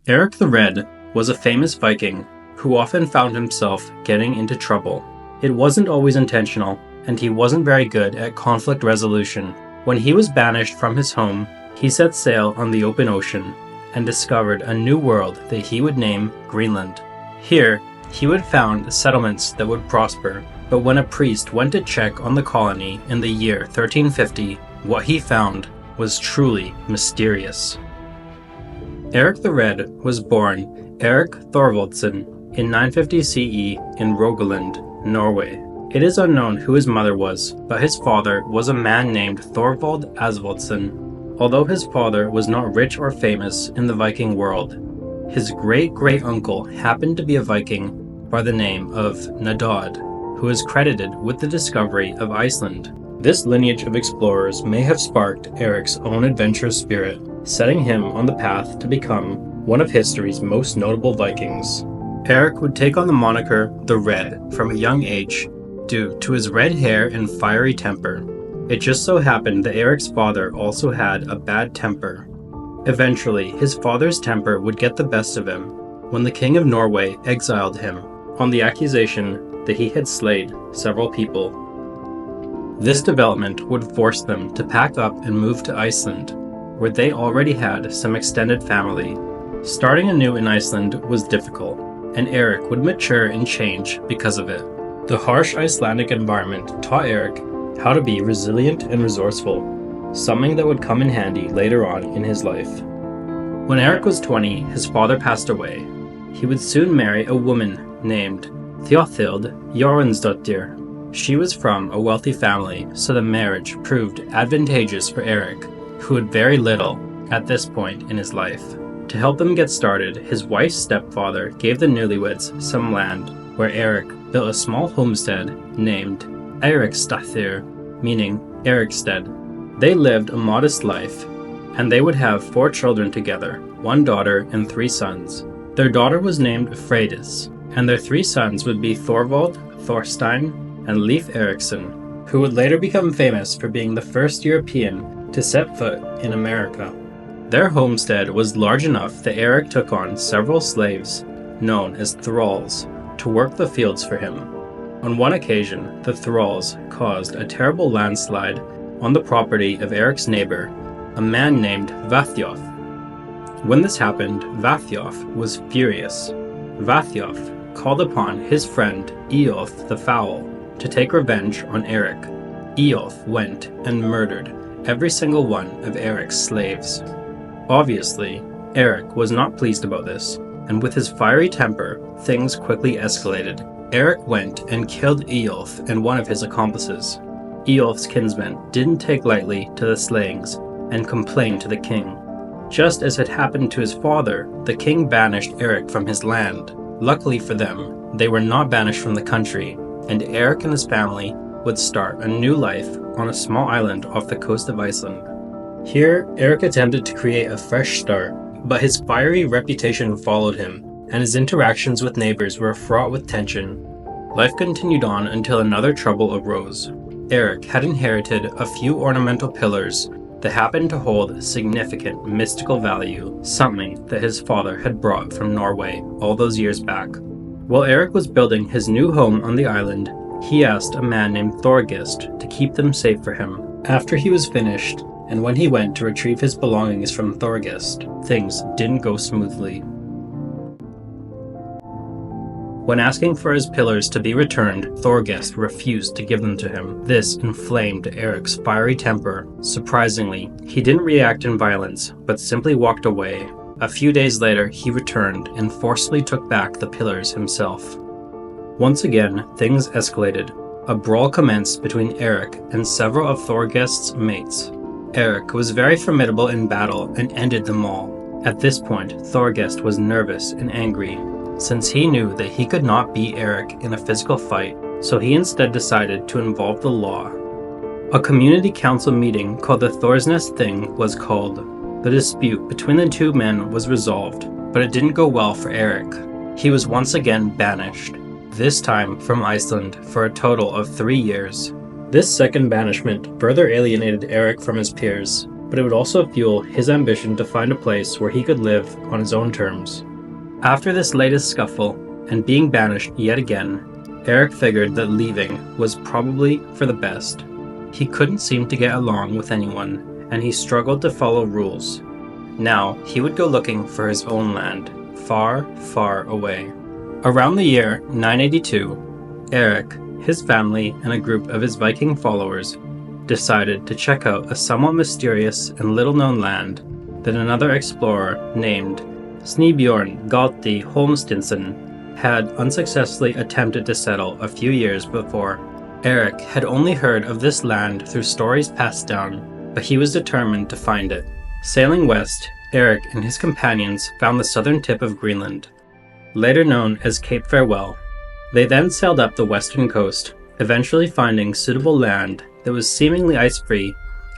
Erik the Red was a famous Viking who often found himself getting into trouble. It wasn't always intentional, and he wasn't very good at conflict resolution. When he was banished from his home, he set sail on the open ocean and discovered a new world that he would name Greenland. Here, he would found settlements that would prosper, but when a priest went to check on the colony in the year 1350, what he found was truly mysterious. Erik the Red was born Erik Thorvaldsson in 950 CE in Rogaland, Norway. It is unknown who his mother was, but his father was a man named Thorvald Asvaldsson. Although his father was not rich or famous in the Viking world, his great-great-uncle happened to be a Viking by the name of Nadod, who is credited with the discovery of Iceland. This lineage of explorers may have sparked Erik's own adventurous spirit, setting him on the path to become one of history's most notable Vikings. Erik would take on the moniker the Red from a young age due to his red hair and fiery temper. It just so happened that Erik's father also had a bad temper. Eventually, his father's temper would get the best of him when the King of Norway exiled him on the accusation that he had slayed several people. This development would force them to pack up and move to Iceland, where they already had some extended family. Starting anew in Iceland was difficult, and Erik would mature and change because of it. The harsh Icelandic environment taught Erik how to be resilient and resourceful, something that would come in handy later on in his life. When Erik was 20, his father passed away. He would soon marry a woman named Thjothild Jorundsdottir. She was from a wealthy family, so the marriage proved advantageous for Erik, who had very little at this point in his life. To help them get started, his wife's stepfather gave the newlyweds some land, where Erik built a small homestead named Eriksstaðir, meaning Erikstead. They lived a modest life, and they would have 4 children together, 1 daughter and 3 sons. Their daughter was named Freydis, and their 3 sons would be Thorvald, Thorstein, and Leif Erikson, who would later become famous for being the first European to set foot in America. Their homestead was large enough that Erik took on several slaves, known as thralls, to work the fields for him. On one occasion, the thralls caused a terrible landslide on the property of Erik's neighbor, a man named Vathjof. When this happened, Vathjof was furious. Vathjof called upon his friend Eolf the Foul to take revenge on Erik. Eolf went and murdered every single one of Erik's slaves. Obviously, Erik was not pleased about this, and with his fiery temper, things quickly escalated. Erik went and killed Eolf and one of his accomplices. Eolf's kinsmen didn't take lightly to the slayings and complained to the king. Just as had happened to his father, the king banished Erik from his land. Luckily for them, they were not banished from the country, and Erik and his family would start a new life on a small island off the coast of Iceland. Here, Erik attempted to create a fresh start, but his fiery reputation followed him, and his interactions with neighbors were fraught with tension. Life continued on until another trouble arose. Erik had inherited a few ornamental pillars that happened to hold significant mystical value, something that his father had brought from Norway all those years back. While Erik was building his new home on the island, he asked a man named Thorgest to keep them safe for him. After he was finished, and when he went to retrieve his belongings from Thorgest, things didn't go smoothly. When asking for his pillars to be returned, Thorgest refused to give them to him. This inflamed Erik's fiery temper. Surprisingly, he didn't react in violence, but simply walked away. A few days later, he returned and forcefully took back the pillars himself. Once again, things escalated. A brawl commenced between Erik and several of Thorgest's mates. Erik was very formidable in battle and ended them all. At this point, Thorgest was nervous and angry, since he knew that he could not beat Erik in a physical fight, so he instead decided to involve the law. A community council meeting called the Thorsnes Thing was called. The dispute between the two men was resolved, but it didn't go well for Erik. He was once again banished, this time from Iceland for a total of 3 years. This second banishment further alienated Erik from his peers. but it would also fuel his ambition to find a place where he could live on his own terms. After this latest scuffle, and being banished yet again, Erik figured that leaving was probably for the best. He couldn't seem to get along with anyone, and he struggled to follow rules. Now, he would go looking for his own land, far, far away. Around the year 982, Erik, his family, and a group of his Viking followers decided to check out a somewhat mysterious and little-known land that another explorer named Snebjorn Galti Holmstinson had unsuccessfully attempted to settle a few years before. Erik had only heard of this land through stories passed down, but he was determined to find it. Sailing west, Erik and his companions found the southern tip of Greenland, later known as Cape Farewell. They then sailed up the western coast, eventually finding suitable land that was seemingly ice-free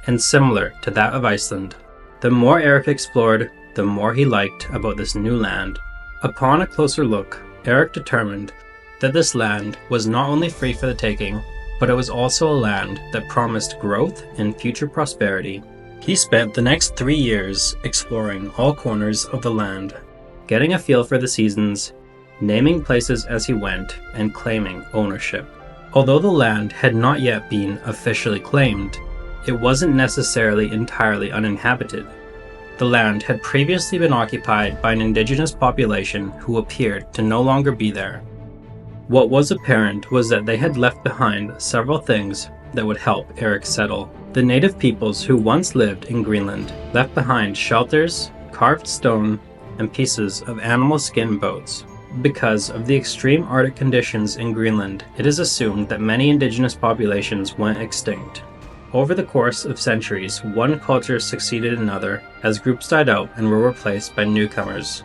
and similar to that of Iceland. The more Erik explored, the more he liked about this new land. Upon a closer look, Erik determined that this land was not only free for the taking, but it was also a land that promised growth and future prosperity. He spent the next 3 years exploring all corners of the land, getting a feel for the seasons, naming places as he went, and claiming ownership. Although the land had not yet been officially claimed, it wasn't necessarily entirely uninhabited. The land had previously been occupied by an indigenous population who appeared to no longer be there. What was apparent was that they had left behind several things that would help Erik settle. The native peoples who once lived in Greenland left behind shelters, carved stone, and pieces of animal skin boats. Because of the extreme Arctic conditions in Greenland, it is assumed that many indigenous populations went extinct. Over the course of centuries, one culture succeeded another as groups died out and were replaced by newcomers.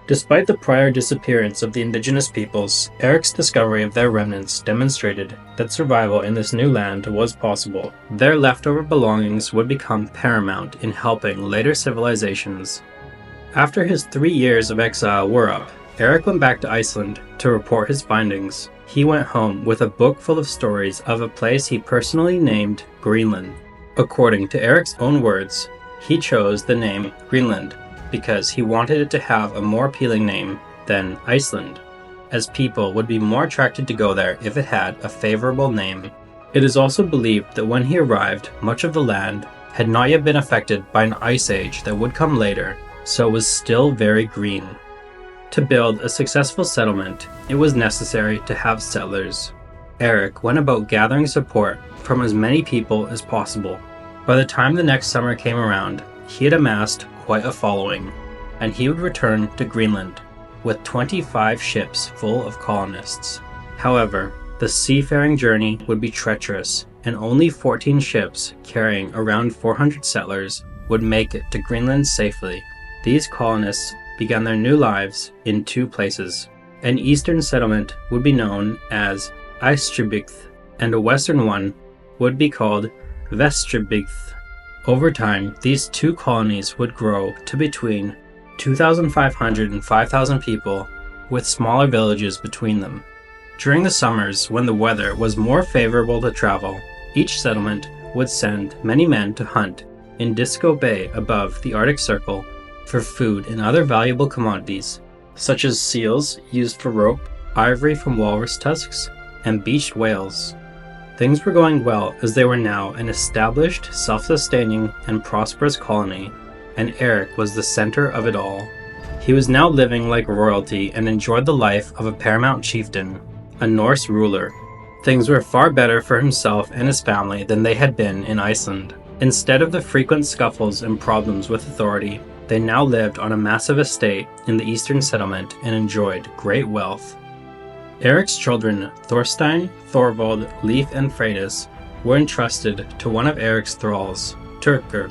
Despite the prior disappearance of the indigenous peoples, Erik's discovery of their remnants demonstrated that survival in this new land was possible. Their leftover belongings would become paramount in helping later civilizations. After his 3 years of exile were up, Erik went back to Iceland to report his findings. He went home with a book full of stories of a place he personally named Greenland. According to Erik's own words, he chose the name Greenland because he wanted it to have a more appealing name than Iceland, as people would be more attracted to go there if it had a favorable name. It is also believed that when he arrived, much of the land had not yet been affected by an ice age that would come later, so it was still very green. To build a successful settlement, it was necessary to have settlers. Erik went about gathering support from as many people as possible. By the time the next summer came around, he had amassed quite a following, and he would return to Greenland with 25 ships full of colonists. However, the seafaring journey would be treacherous, and only 14 ships carrying around 400 settlers would make it to Greenland safely. These colonists began their new lives in 2 places. An eastern settlement would be known as Østerbygd, and a western one would be called Vesterbygd. Over time, these 2 colonies would grow to between 2,500 and 5,000 people, with smaller villages between them. During the summers, when the weather was more favorable to travel, each settlement would send many men to hunt in Disco Bay above the Arctic Circle for food and other valuable commodities, such as seals used for rope, ivory from walrus tusks, and beached whales. Things were going well as they were now an established, self-sustaining, and prosperous colony, and Erik was the center of it all. He was now living like royalty and enjoyed the life of a paramount chieftain, a Norse ruler. Things were far better for himself and his family than they had been in Iceland. Instead of the frequent scuffles and problems with authority, they now lived on a massive estate in the eastern settlement and enjoyed great wealth. Erik's children, Thorstein, Thorvald, Leif, and Freydis, were entrusted to one of Erik's thralls, Turkur.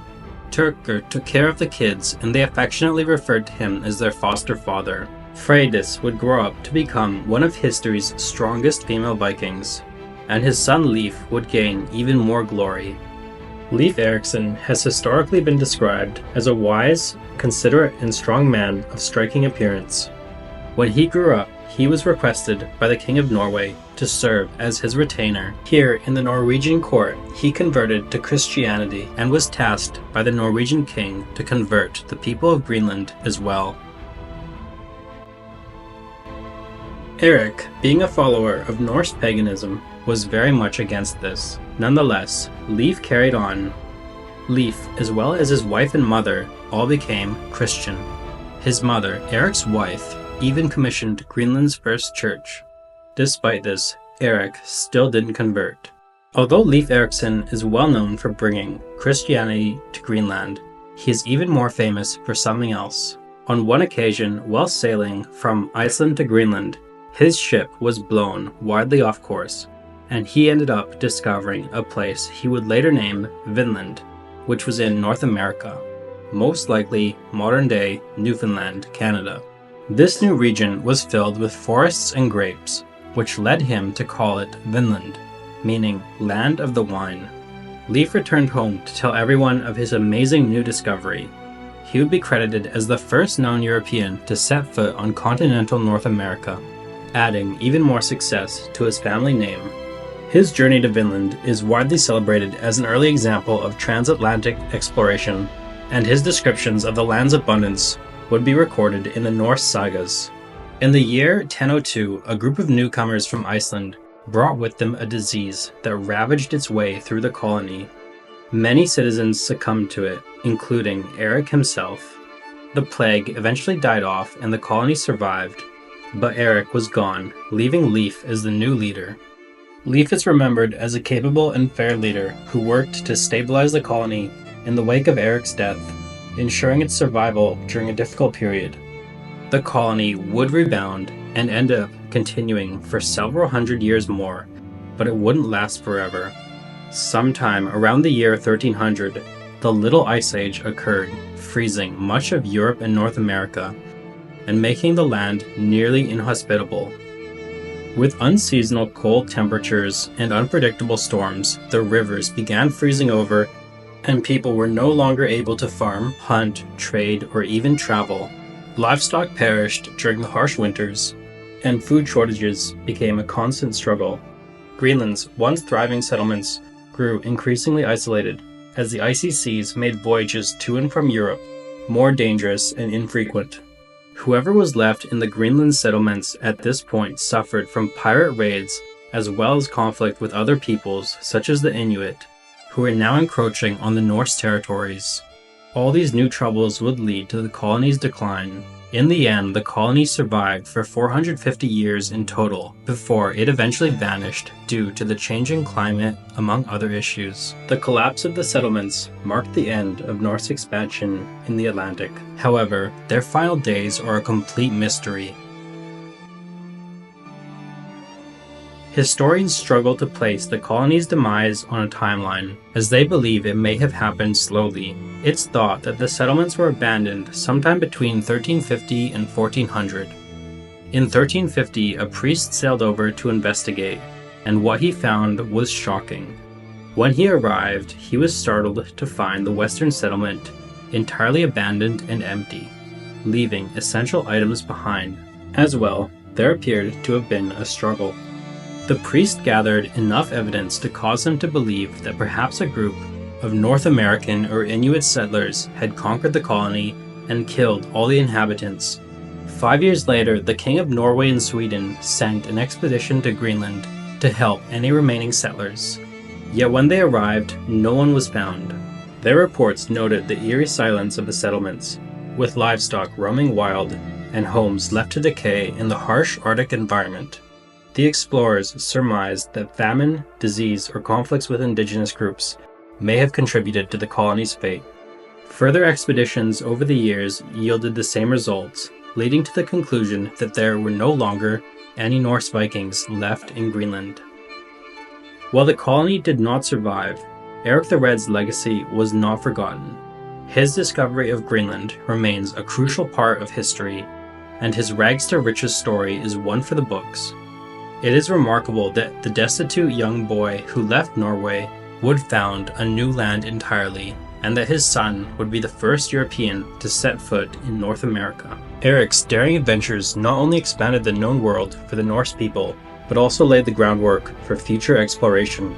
Turkur took care of the kids, and they affectionately referred to him as their foster father. Freydis would grow up to become one of history's strongest female Vikings, and his son Leif would gain even more glory. Leif Erikson has historically been described as a wise, considerate, and strong man of striking appearance. When he grew up, he was requested by the King of Norway to serve as his retainer. Here in the Norwegian court, he converted to Christianity and was tasked by the Norwegian king to convert the people of Greenland as well. Erik, being a follower of Norse paganism, was very much against this. Nonetheless, Leif carried on. Leif, as well as his wife and mother, all became Christian. His mother, Erik's wife, even commissioned Greenland's first church. Despite this, Erik still didn't convert. Although Leif Erikson is well known for bringing Christianity to Greenland, he is even more famous for something else. On one occasion, while sailing from Iceland to Greenland, his ship was blown widely off course, and he ended up discovering a place he would later name Vinland, which was in North America, most likely modern-day Newfoundland, Canada. This new region was filled with forests and grapes, which led him to call it Vinland, meaning land of the wine. Leif returned home to tell everyone of his amazing new discovery. He would be credited as the first known European to set foot on continental North America, adding even more success to his family name. His journey to Vinland is widely celebrated as an early example of transatlantic exploration, and his descriptions of the land's abundance would be recorded in the Norse sagas. In the year 1002, a group of newcomers from Iceland brought with them a disease that ravaged its way through the colony. Many citizens succumbed to it, including Erik himself. The plague eventually died off and the colony survived, but Erik was gone, leaving Leif as the new leader. Leif is remembered as a capable and fair leader who worked to stabilize the colony in the wake of Erik's death, ensuring its survival during a difficult period. The colony would rebound and end up continuing for several hundred years more, but it wouldn't last forever. Sometime around the year 1300, the Little Ice Age occurred, freezing much of Europe and North America, and making the land nearly inhospitable. With unseasonal cold temperatures and unpredictable storms, the rivers began freezing over, and people were no longer able to farm, hunt, trade, or even travel. Livestock perished during the harsh winters, and food shortages became a constant struggle. Greenland's once thriving settlements grew increasingly isolated as the icy seas made voyages to and from Europe more dangerous and infrequent. Whoever was left in the Greenland settlements at this point suffered from pirate raids as well as conflict with other peoples such as the Inuit, who were now encroaching on the Norse territories. All these new troubles would lead to the colony's decline. In the end, the colony survived for 450 years in total before it eventually vanished due to the changing climate, among other issues. The collapse of the settlements marked the end of Norse expansion in the Atlantic. However, their final days are a complete mystery. Historians struggle to place the colony's demise on a timeline, as they believe it may have happened slowly. It's thought that the settlements were abandoned sometime between 1350 and 1400. In 1350, a priest sailed over to investigate, and what he found was shocking. When he arrived, he was startled to find the western settlement entirely abandoned and empty, leaving essential items behind. As well, there appeared to have been a struggle. The priest gathered enough evidence to cause him to believe that perhaps a group of North American or Inuit settlers had conquered the colony and killed all the inhabitants. 5 years later, the King of Norway and Sweden sent an expedition to Greenland to help any remaining settlers. Yet when they arrived, no one was found. Their reports noted the eerie silence of the settlements, with livestock roaming wild and homes left to decay in the harsh Arctic environment. The explorers surmised that famine, disease, or conflicts with indigenous groups may have contributed to the colony's fate. Further expeditions over the years yielded the same results, leading to the conclusion that there were no longer any Norse Vikings left in Greenland. While the colony did not survive, Erik the Red's legacy was not forgotten. His discovery of Greenland remains a crucial part of history, and his rags to riches story is one for the books. It is remarkable that the destitute young boy who left Norway would found a new land entirely, and that his son would be the first European to set foot in North America. Erik's daring adventures not only expanded the known world for the Norse people, but also laid the groundwork for future exploration.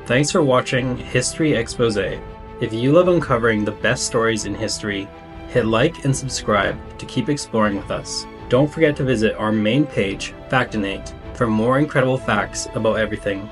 Thanks for watching History Exposé. If you love uncovering the best stories in history, hit like and subscribe to keep exploring with us. Don't forget to visit our main page, Factinate, for more incredible facts about everything.